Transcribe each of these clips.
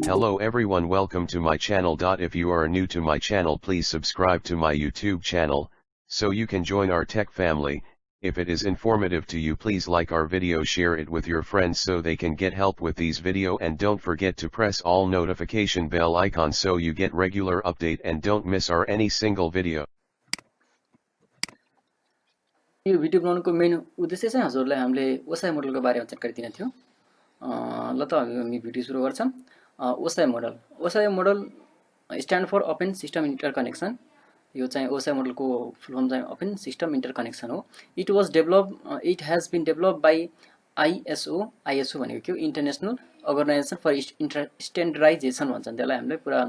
Hello everyone, welcome to my channel. If you are new to my channel, please subscribe to my YouTube channel, so you can join our tech family. If it is informative to you, please like our video, share it with your friends so they can get help with these video, and don't forget to press all notification bell icon so you get regular update and don't miss our any single video. यो video बनाउनुको main उद्देश्य चाहिँ हजुरलाई हामीले OSI मोडलको बारेमा जानकारी दिन थियो। ल त हामी भिडियो सुरु गर्छौं। OSI model stand for open system interconnection. यो चाहिँ ओसाई मोडलको फुल फर्म चाहिँ ओपन सिस्टम इन्टरकनेक्सन हो। It has been develop by ISO भनेको के हो? इन्टरनेशनल अर्गनाइजेसन फर स्ट्यान्डर्डाइजेसन भन्छन् त्यसलाई। हामीले पुरा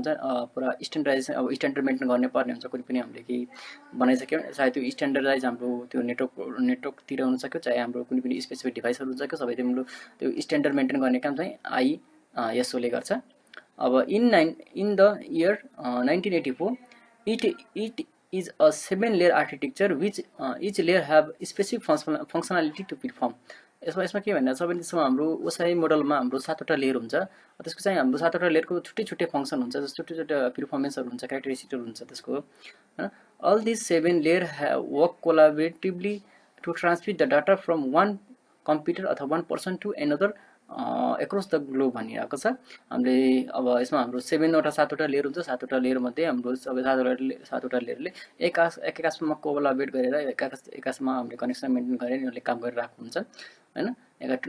स्ट्यान्डर्डाइजेसन, अब स्ट्यान्डर्ड मेन्टेन गर्ने पर्ने हुन्छ। कुनै पनि हामीले केही बनाइसक्यो भने चाहे त्यो स्ट्यान्डर्डाइज हाम्रो त्यो नेटवर्कतिर हुन सक्यो, चाहे हाम्रो कुनै पनि स्पेसिफिक डिभाइसहरु हुन्छ सक्यो, सबै त्यो स्ट्यान्डर्ड मेन्टेन गर्ने काम चाहिँ आईएसओ ले गर्छ। अब in the year 1984 it is a 7-layer architecture which each layer have specific functionality to perform। यसमा के भन्दा छ भने त्यसमा हाम्रो ओसाई मोडलमा हाम्रो 7वटा लेयर हुन्छ। त्यसको चाहिँ हाम्रो 7वटा लेयरको छुट्टै फंक्सन हुन्छ, जस्तो छुट्टै परफर्मेन्सहरु हुन्छ, क्यारेक्टरिस्टिक्सहरु हुन्छ त्यसको, हैन। All these 7 layers work collaboratively to transmit the data from one computer अथवा one person to another across the globe भनिरहेको छ। हामीले अब यसमा हाम्रो 7वटा लेयर हुन्छ। 7वटा लेयर मध्ये हाम्रो सबै 7वटा लेयरले एकाआफसमा कोलाबोरेट गरेर एकाआफसमा हामीले कनेक्सन मेन्टेन गरेर यिनीहरुले काम गरिरहेको हुन्छ, हैन।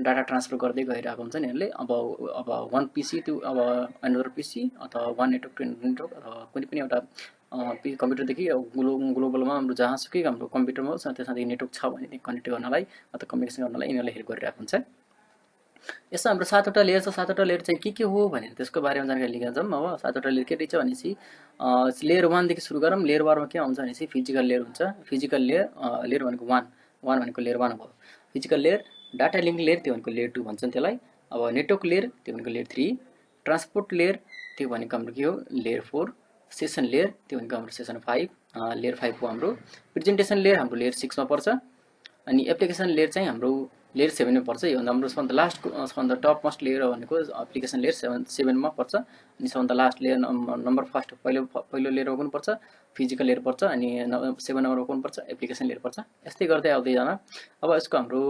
डाटा ट्रान्सफर गर्दै गइरहेको हुन्छ नि यिनीहरुले। अब one PC to अब अनदर PC अथवा one नेटवर्क टु नेटवर्क अथवा कुनै पनि एउटा कम्प्युटरदेखि ग्लोबलमा हाम्रो जहाँसुकै हाम्रो कम्प्युटरमा त्यसमा नेटवर्क छ भने त्यही कनेक्ट गर्नलाई अथवा कम्युनिकेसन गर्नलाई यिनीहरुले हेल्प गरिरहेको हुन्छ। यसमा हाम्रो 7वटा लेयर छ। 7वटा लेयर चाहिँ के हो भनेर त्यसको बारेमा जानकारी लिन जाऊँ। अब 7वटा लेयर के रहेछ भनेपछि लेयर 1 देखि सुरु गरौँ। लेयर 1 मा के आउँछ भनेपछि फिजिकल लेयर हुन्छ। फिजिकल लेयर भनेको 1 भनेको लेयर 1 भयो। Physical layer, data link layer त्यो भनेको लेयर 2 भन्छन् त्यसलाई। अब नेटवर्क लेयर त्यो भनेको लेयर 3, ट्रान्सपोर्ट लेयर त्यो भनेको हाम्रो के हो? लेयर 4, सेसन लेयर त्यो भनेको हाम्रो सेसन 5, लेयर 5 हो हाम्रो। प्रेजेन्टेसन लेयर हाम्रो लेयर 6 मा पर्छ। अनि एप्लिकेसन लेयर चाहिँ हाम्रो लेयर 7 मा पर्छ। यो हाम्रो सबभन्दा लास्ट सबभन्दा टप मोस्ट लेयर भनेको एप्लिकेसन लेयर 7 मा पर्छ। अनि सबभन्दा लास्ट लेयर नम्बर फर्स्ट पहिलो लेयर कुन पर्छ? फिजिकल लेयर पर्छ। अनि 7 नम्बरमा कुन पर्छ? एप्लिकेसन लेयर पर्छ। यस्तै गर्दै आउँदै जान अब यसको हाम्रो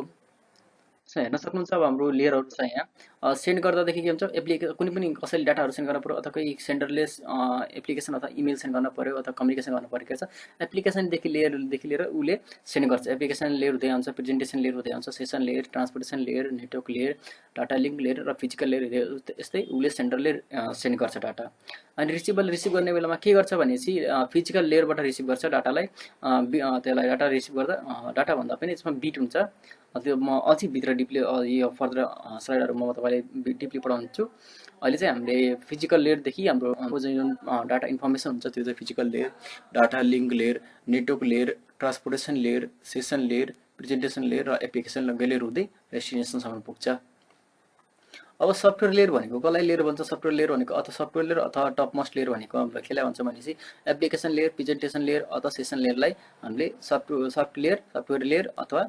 हेर्न सक्नुहुन्छ। अब हाम्रो लेयरहरु छ यहाँ। सेन्ड गर्दादेखि के हुन्छ? कुनै पनि कसैले डाटाहरु सेन्ड गर्न पर्यो अथवा कोही सेन्डरले एप्लिकेसन अथवा इमेल सेन्ड गर्न पर्यो अथवा कम्युनिकेसन गर्न पर्यो के छ, एप्लिकेसनदेखि लिएर उले सेन्ड गर्छ। एप्लिकेसन लेयर हुँदै आउँछ, प्रेजेन्टेसन लेयर हुँदै आउँछ, session layer, transportation layer, network layer, data link layer र फिजिकल लेयर यस्तै उले सेन्डरले सेन्ड गर्छ डाटा। अनि रिसिभ गर्ने बेलामा के गर्छ भनेपछि फिजिकल लेयरबाट रिसिभ गर्छ डाटालाई। त्यसलाई डाटा रिसिभ गर्दा डाटा भन्दा पनि यसमा बिट हुन्छ। त्यो म अझै भित्र डिपली यो फर्दर स्लाइडहरु म तपाईलाई डिपली पढाउँछु। अहिले चाहिँ हामीले फिजिकल लेयर देखि हाम्रो जुन डाटा इन्फर्मेसन हुन्छ त्यो चाहिँ physical layer, data link layer, network layer, transportation layer, session layer, presentation layer र एप्लिकेसन लेयर हुँदै डेस्टिनेसन सम्म पुग्छ। अब सफ्टवेयर लेयर भनेको कसलाई लेयर भन्छ? सफ्टवेयर लेयर भनेको अथवा सफ्टवेयर लेयर अथवा टप मोस्ट लेयर भनेको हाम्रो केलाई भन्छ भनेपछि एप्लिकेसन लेयर, प्रेजेन्टेसन लेयर अथवा सेसन लेयरलाई हामीले सफ्टवेयर लेयर अथवा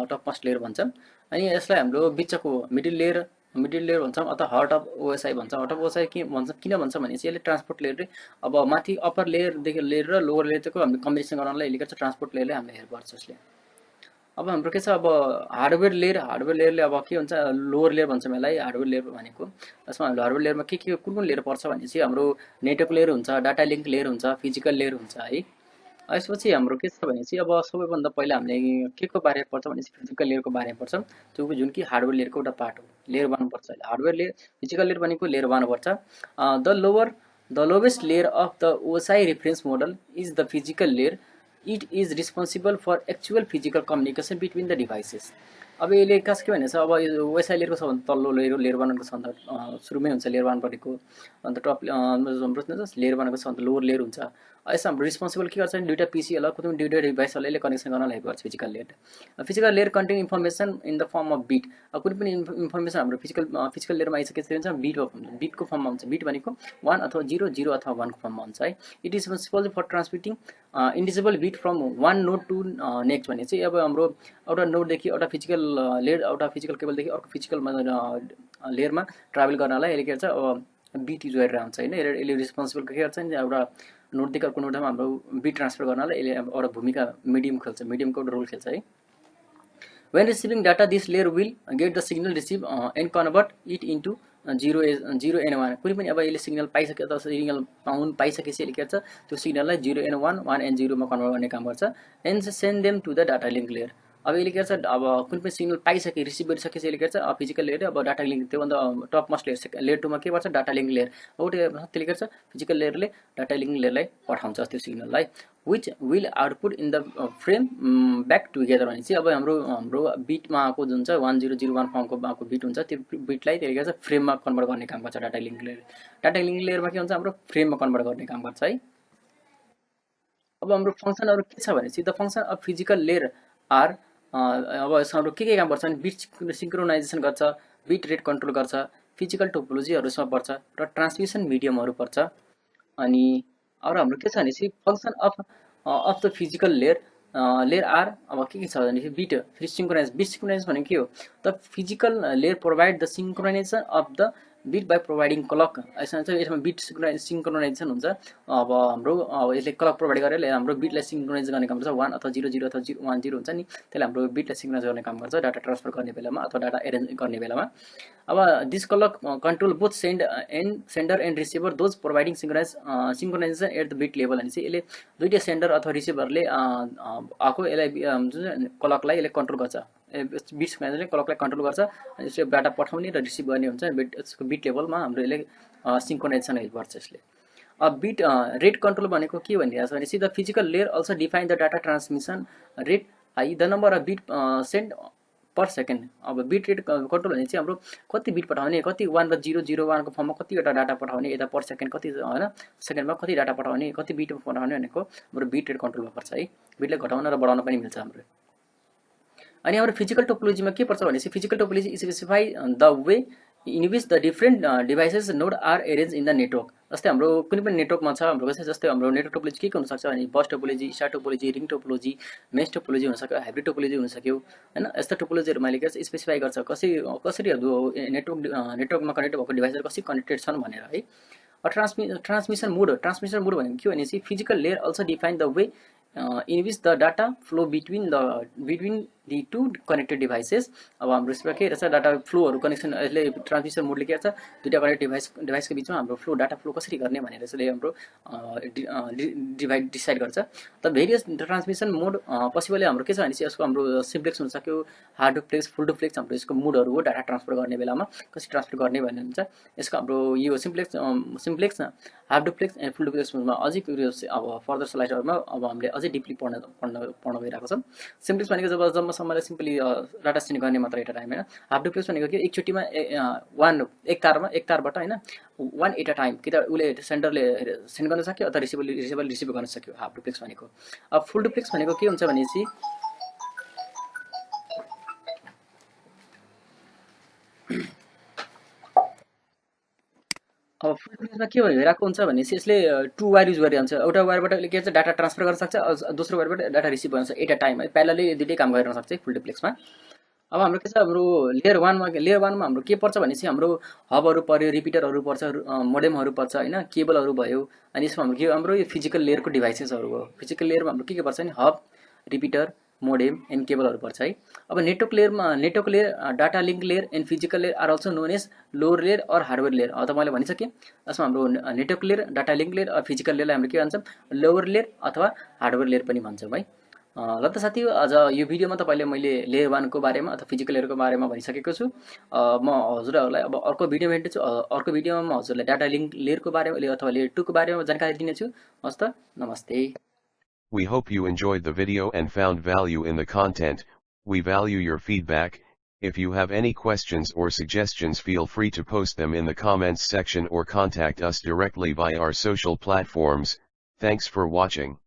टप मोस्ट लेयर भन्छौं। अनि यसलाई हाम्रो बिचको मिडल लेयर भन्छौं अथवा हार्ट अफ ओएसआई भन्छौं। हार्ट अफ ओएसआई किन भन्छ भनेपछि यसले ट्रान्सपोर्ट लेयर अब माथि अप्पर लेयरदेखि लेयर र लोवर लेयरको हामीले कम्युनिकेसन गर्नलाई यसले गर्छ। ट्रान्सपोर्ट लेयरले हामीले हेल्प गर्छ यसले। अब हाम्रो के छ? अब हार्डवेयर लेयरले अब के हुन्छ? लोवर लेयर भन्छौं यसलाई हार्डवेयर लेयर भनेको। यसमा हाम्रो हार्डवेयर लेयरमा के कुन लेयर पर्छ भनेपछि हाम्रो नेटवर्क लेयर हुन्छ, डाटा लिंक लेयर हुन्छ, फिजिकल लेयर हुन्छ, है। यसपछि हाम्रो के छ भनेपछि अब सबैभन्दा पहिला हामीले के को बारेमा पर्छ भनेपछि फिजिकल लेयरको बारेमा पर्छ, जुन कि हार्डवेयर लेयरको एउटा पार्ट हो। लेयर 1 पर्छ। हार्डवेयर लेयर, फिजिकल लेयर भनेको लेयर 1 पर्छ। The lowest layer of the OSI reference model is the physical layer. It is responsible for actual physical communication between the devices। अब यसले खास के भनेछ? अब ओएसआई लेयरको सबभन्दा तल्लो लेयर 1 को सबभन्दा सुरुमै हुन्छ लेयर 1 भनेको। अन्त टप लेयर 1 को सबभन्दा लोवर लेयर हुन्छ। यसमा हाम्रो रिस्पोन्सिबल के गर्छ? दुईटा पीसी होला कुनै दुईटा डिभाइसहरुले यसले कनेक्सन गर्नलाई हेल्प गर्छ physical layer. Physical layer contain information in the form of bit. कुनै पनि इन्फर्मेसन हाम्रो फिजिकल लेयरमा आइसकेपछि हुन्छ बिटको फर्ममा हुन्छ। बिट भनेको 1 अथवा 0 अथवा 1 को फर्ममा हुन्छ, है। It is responsible for transmitting individual bit from one node to next भने चाहिँ अब हाम्रो एउटा नोडदेखि एउटा फिजिकल लेयर एउटा फिजिकल केबलदेखि अर्को फिजिकल लेयरमा ट्राभल गर्नलाई यसले के गर्छ? अब बिट युज गरेर हुन्छ होइन। यसले रेस्पोन्सिबल के गर्छ नि एउटा नोटदेखि अर्को नोटमा हाम्रो बिट ट्रान्सफर गर्नलाई यसले एउटा भूमिका मिडियमको रोल खेल्छ है। When receiving data, this layer will get the signal received and convert it into 0 and 1. कुनै पनि अब यसले सिग्नल पाइसक्यो अथवा सिग्नल पाइसकेपछि यसले के गर्छ त्यो सिग्नललाई 0 and 1 1 and 0 मा कन्भर्ट गर्ने काम गर्छ and send them to the data link layer। अब यसले के गर्छ अब कुनै पनि सिग्नल पाइसके रिसिभ गरिसकेपछि यसले के गर्छ फिजिकल लेयर अब डाटा लिङ्क त्योभन्दा टप मोस्ट लेयर 2 मा के गर्छ डाटा लिङ्क लेयर हो त्यसले गर्छ फिजिकल लेयरले डाटा लिङ्क लेयरलाई पठाउँछ त्यो सिग्नललाई which will output in the frame back together भनेपछि अब हाम्रो बिटमा आएको जुन छ 1001 फर्मको आएको बिट हुन्छ त्यो बिटलाई त्यसले गर्छ फ्रेममा कन्भर्ट गर्ने काम गर्छ डाटा लिङ्क लेयरमा के हुन्छ हाम्रो फ्रेममा कन्भर्ट गर्ने काम गर्छ है। अब हाम्रो फंक्सनहरु के छ भनेपछि the function of physical layer are अब यसमा के काम गर्छ भने बिट सिंक्रोनाइजेसन गर्छ बिट रेट कन्ट्रोल गर्छ फिजिकल टोपोलोजीहरुसँग पर्छ र ट्रान्समिसन मिडियमहरु पर्छ अनि अरु हाम्रो के छ भनेपछि function of the physical layer are अब के छ भने बिट सिंक्रोनाइज भनेको के हो the physical layer provide the synchronization of the bit by providing clock यसमा बिट सिंक्रोनाइजेसन हुन्छ अब हाम्रो यसले क्लक प्रोवाइड गरेर हाम्रो बिटलाई सिंक्रोनाइज गर्ने काम गर्छ 1 अथवा 00 अथवा 10 हुन्छ नि त्यसले हाम्रो बिटलाई सिंक्रोनाइज गर्ने काम गर्छ डाटा ट्रान्सफर गर्ने बेलामा अथवा डाटा एरेन्ज गर्ने बेलामा। अब this clock control both sender and receiver those providing synchronization at the bit level भनेपछि यसले दुईटा सेन्डर अथवा रिसिभरले आको यसलाई जुन क्लकलाई यसले कन्ट्रोल गर्छ बिट सिंक्रोनाइजेसनले क्लकलाई कन्ट्रोल गर्छ यसले डाटा पठाउने र रिसिभ गर्ने हुन्छ बिट लेभलमा हाम्रो यसले सिंक्रोनाइजेसन हेल्प गर्छ यसले। अब बिट रेट कन्ट्रोल भनेको के भनिरहेछ भने the physical layer also define the data transmission rate I the number of beet send per second. अब बिट रेट कन्ट्रोल भने चाहिँ हाम्रो कति बिट पठाउने कति 1 र 001 को फर्ममा कतिवटा डाटा पठाउने यता पर सेकेन्ड कति हैन सेकेन्डमा कति डाटा पठाउने कति बिट पठाउने भनेको हाम्रो बिट रेट कन्ट्रोलमा पर्छ है। बिटलाई घटाउन र बढाउन पनि मिल्छ हाम्रो। अनि हाम्रो फिजिकल टोपोलोजीमा के पर्छ भनेपछि physical topology specify the way in which the different devices node are arrange in the network. जस्तै हाम्रो कुनै पनि नेटवर्कमा छ हाम्रो जस्तै हाम्रो नेटवर्क टोपोलोजी के हुन सक्छ भने bus topology star topology ring topology mesh topology हुन सक्यो हाइब्रिड टोपोलोजी हुन सक्यो हैन यस्ता टोपोलोजीहरु मैले के स्पेसिफाई गर्छ कसरी नेटवर्कमा कनेक्ट भएको डिभाइसहरु कसरी कनेक्टेड छन् भनेर है। ट्रान्समिसन मोड भनेको के भनेपछि physical layer also define the way in which the data flow between the two connected devices। अब हाम्रो यसमा के रहेछ डाटा फ्लोहरु कनेक्सन यसले ट्रान्समिसन मोडले के गर्छ दुईटा कनेक्टेड डिभाइसको बीचमा हाम्रो फ्लो डाटा फ्लो कसरी गर्ने भनेर यसले हाम्रो डिसाइड गर्छ। त भेरियस ट्रान्समिसन मोड पोसिबल हाम्रो के छ भने यसको हाम्रो सिम्प्लेक्स हुन सक्यो हार्ड डुप्लेक्स फुल डुप्लेक्स हाम्रो यसको मोडहरु हो डाटा ट्रान्सफर गर्ने बेलामा कसरी ट्रान्सफर गर्ने भन्ने हुन्छ। यसको हाम्रो यो simplex hard duplex and full डुप्लेक्समा अझै अब फर्दर स्लाइडहरुमा अब हामीले अझै डिपली पढ्न गइरहेको छौं। सिम्प्लेक्स भनेको जब सम्मले सिम्पली डाटा सेन्ड गर्ने मात्र एट अ टाइम हैन। हाफ डुप्लेक्स भनेको के एकचोटीमा एक तारबाट हैन 1 एट अ टाइम कि त उले सेन्डरले सेन्ड गर्न सक्यो अथवा रिसिभरले रिसिभ गर्न सक्यो हाफ डुप्लेक्स भनेको। अब फुल डुप्लेक्स भनेको के हुन्छ भनेपछि अब फुल डुप्लेक्समा के भइरहेको हुन्छ भनेपछि यसले टु वायर युज गरिरहन्छ एउटा वायरबाट यसले के डाटा ट्रान्सफर गर्न सक्छ दोस्रो वायरबाट डाटा रिसिभ गर्न सक्छ एट अ टाइम है प्यारलली दुईटै काम गरिरहन सक्छ फुल डुप्लेक्समा। अब हाम्रो के छ हाम्रो लेयर 1 मा हाम्रो के पर्छ भनेपछि हाम्रो हबहरु पर्यो रिपिटरहरु पर्छ मोडेमहरु पर्छ हैन केबलहरु भयो अनि यसमा हाम्रो यो फिजिकल लेयरको डिभाइसेसहरु हो। फिजिकल लेयरमा हाम्रो के पर्छ नि हब रिपिटर मोडेम एन्ड केबलहरु पर्छ है। अब network layer data link layer and physical layer are also known as lower layer और हार्डवेयर लेयर। अब त मैले भनिसके यसमा हाम्रो network layer data link layer र फिजिकल लेयरलाई हामीले के भन्छौं लोअर लेयर अथवा हार्डवेयर लेयर पनि भन्छौं है। ल त साथीहरु आज यो भिडियोमा तपाईले मैले लेयर 1 को बारेमा अथवा फिजिकल लेयरको बारेमा भनिसकेको छु। म हजुरहरुलाई अब अर्को भिडियोमा भेट्छु अर्को भिडियोमा म हजुरलाई डाटा लिंक लेयरको बारेमा अथवा लेयर 2 को बारेमा जानकारी दिनेछु। हस्त नमस्ते। We hope you enjoyed the video and found value in the content. We value your feedback. If you have any questions or suggestions, feel free to post them in the comments section or contact us directly via our social platforms. Thanks for watching.